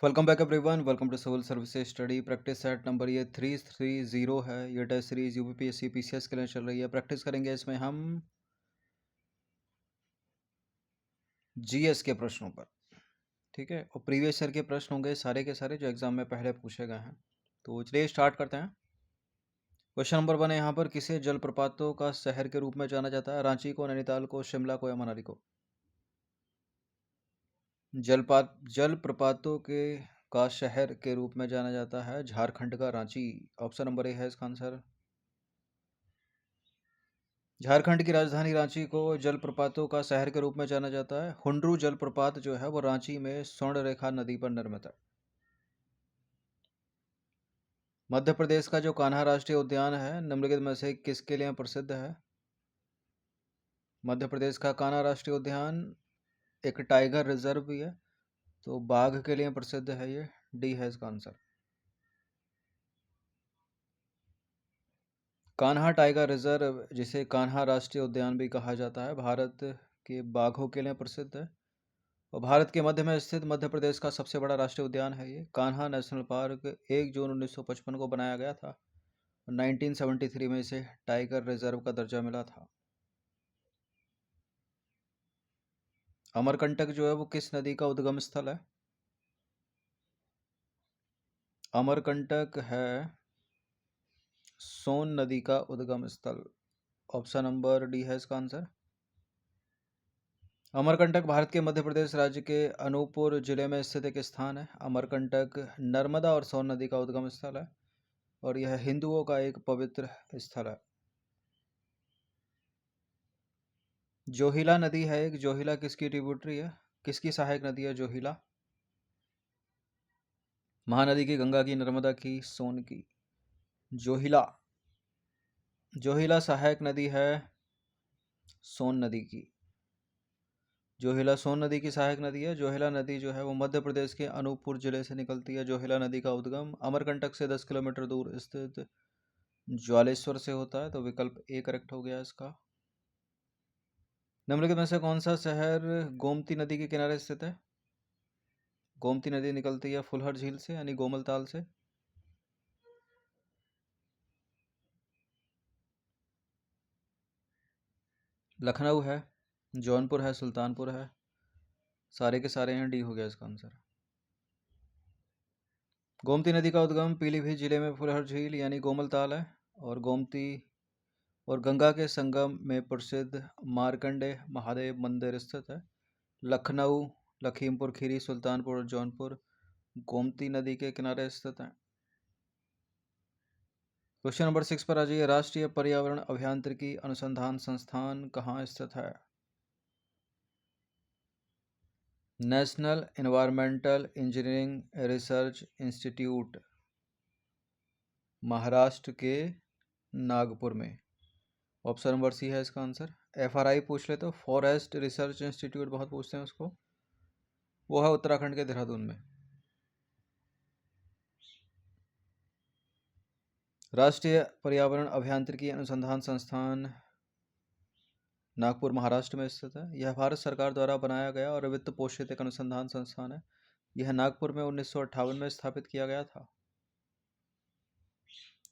Welcome back everyone. Welcome to civil services study practice set number ये 330 है। ये test series UPPSC PCS के लिए चल रही है। प्रैक्टिस करेंगे इसमें हम जीएस के प्रश्नों पर, ठीक है। और प्रीवियस ईयर के प्रश्न होंगे सारे के सारे जो एग्जाम में पहले पूछे गए हैं। तो चलिए स्टार्ट करते हैं। क्वेश्चन नंबर 1 है यहाँ पर, किसे जलप्रपातों का शहर के रूप में जाना जाता है? रांची को, नैनीताल को, शिमला को या मनाली को? जलप्रपातों के का शहर के रूप में जाना जाता है झारखंड का रांची। ऑप्शन नंबर ए है इसका आंसर। झारखंड की राजधानी रांची को जलप्रपातों का शहर के रूप में जाना जाता है। हुंड्रू जलप्रपात जो है वो रांची में स्वर्णरेखा नदी पर निर्मित है। मध्य प्रदेश का जो कान्हा राष्ट्रीय उद्यान है निम्नलिखित में से किसके लिए प्रसिद्ध है? मध्य प्रदेश का कान्हा राष्ट्रीय उद्यान एक टाइगर रिजर्व भी है, तो बाघ के लिए प्रसिद्ध है। ये डी है इसका आंसर। कान्हा टाइगर रिजर्व, जिसे कान्हा राष्ट्रीय उद्यान भी कहा जाता है, भारत के बाघों के लिए प्रसिद्ध है। और भारत के मध्य में स्थित मध्य प्रदेश का सबसे बड़ा राष्ट्रीय उद्यान है ये। कान्हा नेशनल पार्क 1 जून 1955 को बनाया गया था और 1973 में इसे टाइगर रिजर्व का दर्जा मिला था। अमरकंटक जो है वो किस नदी का उद्गम स्थल है? अमरकंटक है सोन नदी का उद्गम स्थल। ऑप्शन नंबर डी है इसका आंसर। अमरकंटक भारत के मध्य प्रदेश राज्य के अनूपपुर जिले में स्थित एक स्थान है। अमरकंटक नर्मदा और सोन नदी का उद्गम स्थल है और यह हिंदुओं का एक पवित्र स्थल है। जोहिला नदी है एक, जोहिला किसकी ट्रिब्यूटरी है? किसकी सहायक नदी है जोहिला? महानदी की, गंगा की, नर्मदा की, सोन की? जोहिला, जोहिला सहायक नदी है सोन नदी की। जोहिला सोन नदी की सहायक नदी है। जोहिला नदी जो है वो मध्य प्रदेश के अनूपपुर जिले से निकलती है। जोहिला नदी का उद्गम अमरकंटक से 10 किलोमीटर दूर स्थित ज्वालेश्वर से होता है, तो विकल्प ए करेक्ट हो गया इसका। निम्नलिखित में से कौन सा शहर गोमती नदी के किनारे स्थित है? गोमती नदी निकलती है फुलहर झील से यानी गोमलताल से। लखनऊ है, जौनपुर है, सुल्तानपुर है, सारे के सारे हैं। डी हो गया इसका आंसर। गोमती नदी का उद्गम पीलीभीत जिले में फुलहर झील यानी गोमलताल है और गोमती और गंगा के संगम में प्रसिद्ध मार्कंडे महादेव मंदिर स्थित है। लखनऊ, लखीमपुर खीरी, सुल्तानपुर और जौनपुर गोमती नदी के किनारे स्थित हैं। क्वेश्चन नंबर 6 पर आ जाइए। राष्ट्रीय पर्यावरण अभियांत्रिकी अनुसंधान संस्थान कहाँ स्थित है? National environmental engineering research institute, Maharashtra के नागपुर में। ऑप्शन नंबर सी है इसका आंसर। एफआरआई पूछ ले तो फॉरेस्ट रिसर्च इंस्टीट्यूट बहुत पूछते हैं उसको, वो है उत्तराखंड के देहरादून में। राष्ट्रीय पर्यावरण अभियांत्रिकी अनुसंधान संस्थान नागपुर महाराष्ट्र में स्थित है। यह भारत सरकार द्वारा बनाया गया और वित्त पोषित एक अनुसंधान संस्थान है। यह नागपुर में 1958 में स्थापित किया गया था।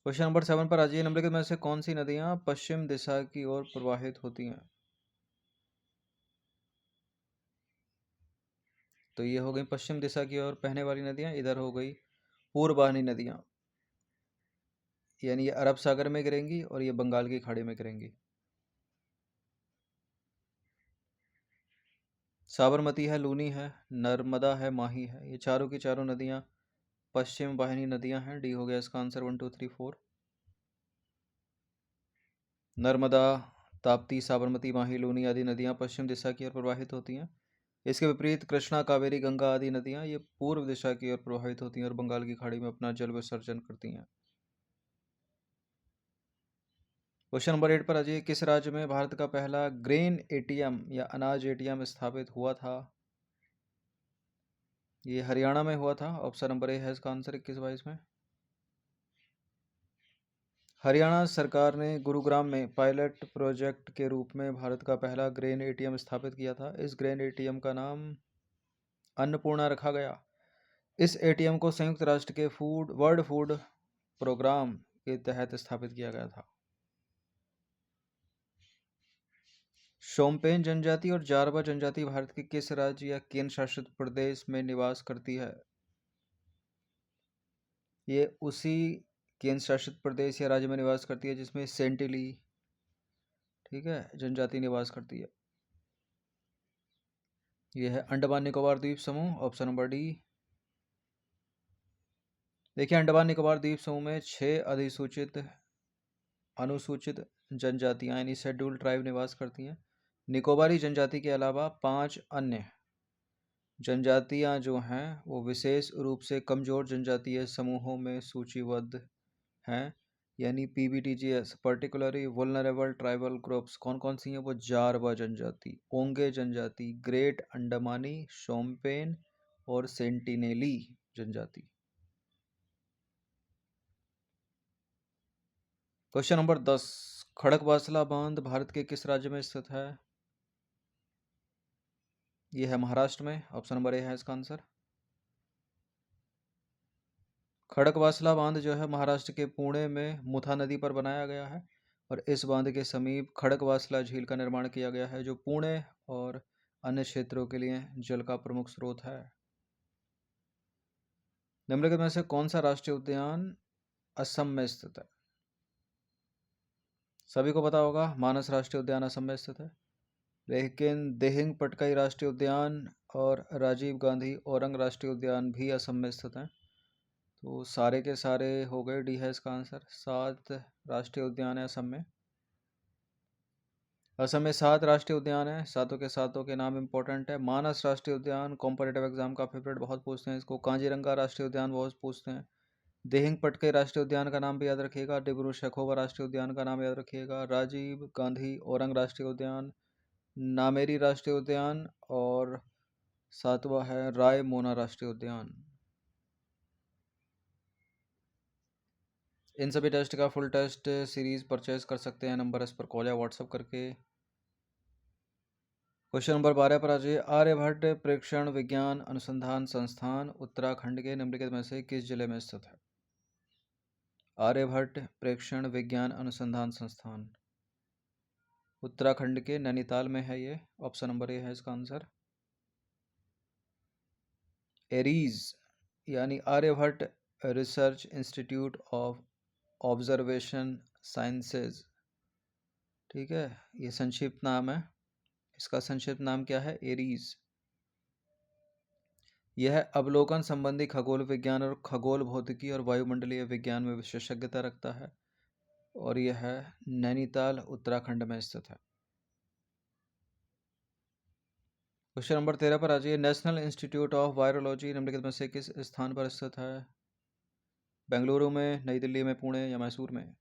क्वेश्चन नंबर 7 पर आ जाइए। निम्नलिखित में से कौन सी नदियां पश्चिम दिशा की ओर प्रवाहित होती हैं? तो ये हो गई पश्चिम दिशा की ओर बहने वाली नदियां। इधर हो गई पूर्ववाहिनी नदियां, यानी ये अरब सागर में गिरेंगी और ये बंगाल की खाड़ी में गिरेंगी। साबरमती है, लूनी है, नर्मदा है, माही है। ये चारों की चारों नदियां पश्चिम वाहिनी नदियां हैं। डी हो गया इसका आंसर 1 2 3 4। नर्मदा, ताप्ती, साबरमती, माही, लूनी आदि नदियां पश्चिम दिशा की ओर प्रवाहित होती हैं। इसके विपरीत कृष्णा, कावेरी, गंगा आदि नदियां ये पूर्व दिशा की ओर प्रवाहित होती हैं और बंगाल की खाड़ी में अपना जल विसर्जन करती हैं। क्वेश्चन नंबर 8 पर आ जाइए। किस राज्य में भारत का पहला ग्रेन एटीएम या अनाज एटीएम स्थापित हुआ था? ये हरियाणा में हुआ था। ऑप्शन नंबर ए है इसका आंसर 21-22 में। हरियाणा सरकार ने गुरुग्राम में पायलट प्रोजेक्ट के रूप में भारत का पहला ग्रेन एटीएम स्थापित किया था। इस ग्रेन एटीएम का नाम अन्नपूर्णा रखा गया। इस एटीएम को संयुक्त राष्ट्र के वर्ल्ड फूड प्रोग्राम के तहत स्थापित किया गया था। शोम्पेन जनजाति और जारवा जनजाति भारत के किस राज्य या केंद्र शासित प्रदेश में निवास करती है? ये उसी केंद्र शासित प्रदेश या राज्य में निवास करती है जिसमें सेंटिली, ठीक है, जनजाति निवास करती है। यह है अंडमान निकोबार द्वीप समूह, ऑप्शन नंबर डी। देखिए, अंडमान निकोबार द्वीप समूह में 6 अधिसूचित अनुसूचित जनजातियां यानी शेड्यूल्ड ट्राइब निवास करती हैं। निकोबारी जनजाति के अलावा 5 अन्य जनजातियां जो हैं वो विशेष रूप से कमजोर जनजातीय समूहों में सूचीबद्ध हैं, यानी पीबीटीजीएस, पर्टिकुलरली वुल्नरेबल ट्राइबल ग्रुप्स। कौन कौन सी हैं वो? जारवा जनजाति, ओंगे जनजाति, ग्रेट अंडमानी, शोम्पेन और सेंटिनेली जनजाति। क्वेश्चन नंबर 10, खड़कवासला बांध भारत के किस राज्य में स्थित है? यह है महाराष्ट्र में, ऑप्शन नंबर ए है इसका आंसर। खड़कवासला बांध जो है महाराष्ट्र के पुणे में मुथा नदी पर बनाया गया है और इस बांध के समीप खड़कवासला झील का निर्माण किया गया है जो पुणे और अन्य क्षेत्रों के लिए जल का प्रमुख स्रोत है। निम्नलिखित में से कौन सा राष्ट्रीय उद्यान असम में स्थित है? सभी को पता होगा, मानस राष्ट्रीय उद्यान असम में स्थित है, लेकिन दिहिंग पटकाई राष्ट्रीय उद्यान और राजीव गांधी औरंग राष्ट्रीय उद्यान भी असम में स्थित हैं। तो सारे के सारे हो गए, डी है इसका आंसर। 7 राष्ट्रीय उद्यान है असम में। असम में 7 राष्ट्रीय उद्यान है, सातों के नाम इंपॉर्टेंट है। मानस राष्ट्रीय उद्यान कॉम्पिटिटिव एग्जाम का फेवरेट, बहुत पूछते हैं इसको। कांजीरंगा राष्ट्रीय उद्यान बहुत पूछते हैं। दिहिंग पटकाई राष्ट्रीय उद्यान का नाम भी याद रखिएगा। डिब्रू सैखोवा राष्ट्रीय उद्यान का नाम याद रखिएगा। राजीव गांधी औरंग राष्ट्रीय उद्यान, नामेरी राष्ट्रीय उद्यान और 7वां है रायमोना राष्ट्रीय उद्यान। इन सभी टेस्ट का फुल टेस्ट सीरीज परचेज कर सकते हैं नंबर इस पर कॉल या व्हाट्सएप करके। क्वेश्चन नंबर 12 पर आ जाइए। आर्यभट्ट प्रेक्षण विज्ञान अनुसंधान संस्थान उत्तराखंड के निम्नलिखित में से किस जिले में स्थित है? आर्यभट्ट प्रेक्षण विज्ञान अनुसंधान संस्थान उत्तराखंड के नैनीताल में है ये, ऑप्शन नंबर ए है इसका आंसर। एरीज यानी Aryabhatta research institute of observation sciences, ठीक है, ये संक्षिप्त नाम है। इसका संक्षिप्त नाम क्या है? एरीज। यह अवलोकन संबंधी खगोल विज्ञान और खगोल भौतिकी और वायुमंडलीय विज्ञान में विशेषज्ञता रखता है और यह नैनीताल उत्तराखंड में स्थित है। क्वेश्चन नंबर 13 पर आ जाइए। नेशनल इंस्टीट्यूट ऑफ वायरोलॉजी निम्नलिखित में से किस स्थान पर स्थित है? बेंगलुरु में, नई दिल्ली में, पुणे या मैसूर में?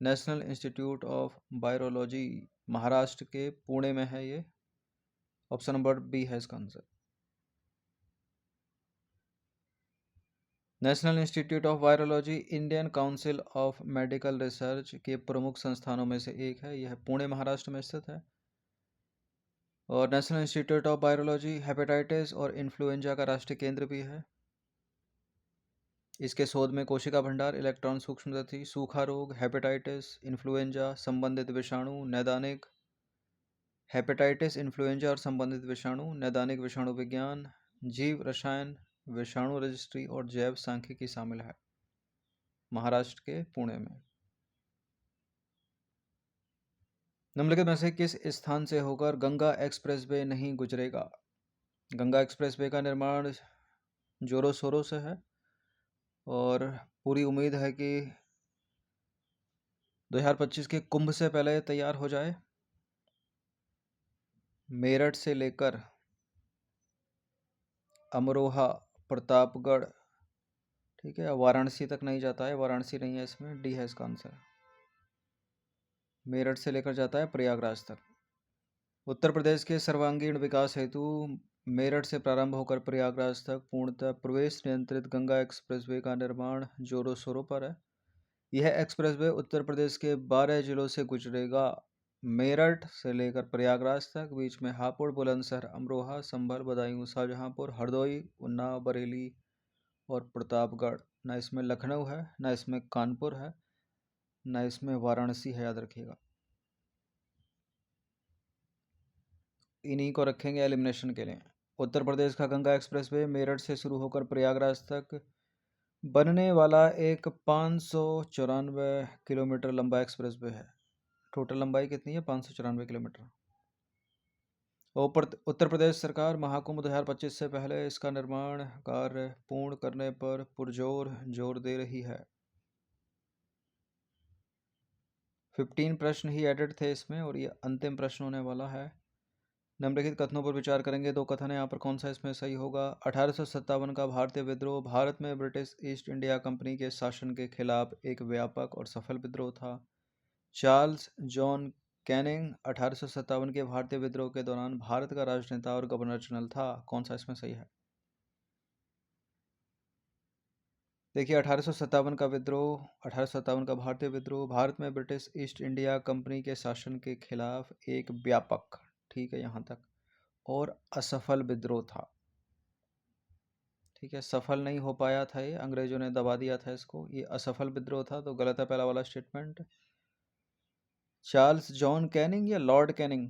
National institute of virology Maharashtra के पुणे में है ये, ऑप्शन नंबर बी है इसका answer. National institute of virology Indian council of medical research के प्रमुख संस्थानों में से एक है। यह पुणे महाराष्ट्र में स्थित है। और national institute of virology hepatitis और इन्फ्लुएंजा का राष्ट्रीय केंद्र भी है। इसके शोध में कोशिका भंडार, इलेक्ट्रॉन सूक्ष्मदर्शी, सूखा रोग, हेपेटाइटिस, इन्फ्लुएंजा, संबंधित विषाणु, नैदानिक हेपेटाइटिस, इन्फ्लुएंजा और संबंधित विषाणु, नैदानिक विषाणु विज्ञान, जीव रसायन, विषाणु रजिस्ट्री और जैव सांख्यिकी शामिल है, महाराष्ट्र के पुणे में। निम्नलिखित में से किस स्थान से होकर गंगा एक्सप्रेसवे नहीं गुजरेगा? गंगा एक्सप्रेसवे का निर्माण जोरों शोरों से है और पूरी उम्मीद है कि 2025 के कुंभ से पहले तैयार हो जाए। मेरठ से लेकर अमरोहा, प्रतापगढ़, ठीक है, वाराणसी तक नहीं जाता है, वाराणसी नहीं है इसमें, डी है इसका आंसर। मेरठ से लेकर जाता है प्रयागराज तक। उत्तर प्रदेश के सर्वांगीण विकास हेतु मेरठ से प्रारंभ होकर प्रयागराज तक पूर्णतः प्रवेश नियंत्रित गंगा एक्सप्रेसवे का निर्माण जोरों शोरों पर है। यह एक्सप्रेसवे उत्तर प्रदेश के 12 जिलों से गुजरेगा। मेरठ से लेकर प्रयागराज तक, बीच में हापुड़, बुलंदशहर, अमरोहा, संभल, बदायूं, शाहजहांपुर, हरदोई, उन्नाव, बरेली और प्रतापगढ़। ना इसमें लखनऊ है, ना इसमें कानपुर है, ना इसमें वाराणसी है, याद रखिएगा। इन्हीं को रखेंगे एलिमिनेशन के लिए। उत्तर प्रदेश का गंगा एक्सप्रेसवे मेरठ से शुरू होकर प्रयागराज तक बनने वाला एक 594 किलोमीटर लंबा एक्सप्रेसवे है। टोटल लंबाई कितनी है? 594 किलोमीटर। उत्तर प्रदेश सरकार महाकुंभ 2025 से पहले इसका निर्माण कार्य पूर्ण करने पर पुरजोर जोर दे रही है। 15 प्रश्न ही एडेड थे इसमें और ये अंतिम प्रश्न होने वाला है। निम्नलिखित कथनों पर विचार करेंगे। दो कथन है यहाँ पर, कौन सा इसमें सही होगा? 1857 का भारतीय विद्रोह भारत में ब्रिटिश ईस्ट इंडिया कंपनी के शासन के खिलाफ एक व्यापक और सफल विद्रोह था। चार्ल्स जॉन कैनिंग 1857 के भारतीय विद्रोह के दौरान भारत का राजनेता और गवर्नर जनरल था। कौन सा इसमें सही है? देखिए, 1857 का विद्रोह, 1857 का भारतीय विद्रोह भारत में ब्रिटिश ईस्ट इंडिया कंपनी के शासन के खिलाफ एक व्यापक, ठीक है यहाँ तक, और असफल विद्रोह था। ठीक है, सफल नहीं हो पाया था ये, अंग्रेजों ने दबा दिया था इसको, ये असफल विद्रोह था, तो गलत है पहला वाला स्टेटमेंट। चार्ल्स जॉन कैनिंग या Lord Canning?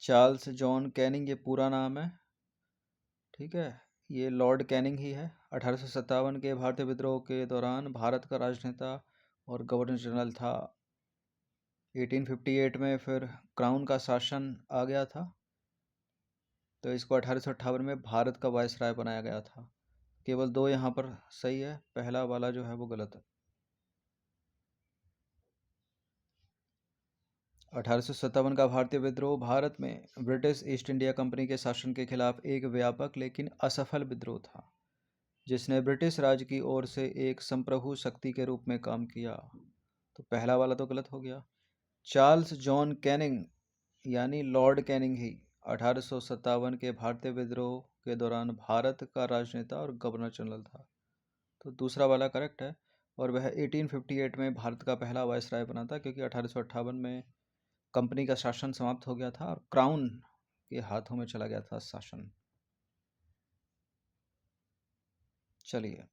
Charles John Canning ये पूरा नाम है, ठीक है, ये लॉर्ड कैनिंग ही है। 1857 के भारतीय विद्रोह के दौरान भारत का राजनेता और गवर्नर जनरल था। 1858 में फिर क्राउन का शासन आ गया था, तो इसको 1858 में भारत का वायसराय बनाया गया था। केवल दो यहाँ पर सही है, पहला वाला जो है वो गलत है। 1857 का भारतीय विद्रोह भारत में ब्रिटिश ईस्ट इंडिया कंपनी के शासन के खिलाफ एक व्यापक लेकिन असफल विद्रोह था, जिसने ब्रिटिश राज की ओर से एक संप्रभु शक्ति के रूप में काम किया। तो पहला वाला तो गलत हो गया। चार्ल्स जॉन कैनिंग यानी लॉर्ड कैनिंग ही 1857 के भारतीय विद्रोह के दौरान भारत का राजनेता और गवर्नर जनरल था, तो दूसरा वाला करेक्ट है। और वह 1858 में भारत का पहला वायसराय बना था, क्योंकि 1858 में कंपनी का शासन समाप्त हो गया था और क्राउन के हाथों में चला गया था शासन। चलिए,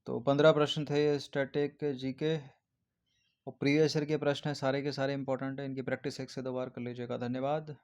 तो 15 प्रश्न थे स्टैटिक जीके और प्रीवियस ईयर के प्रश्न हैं, सारे के सारे इंपॉर्टेंट हैं। इनकी प्रैक्टिस 1 से 2 बार कर लीजिएगा। धन्यवाद।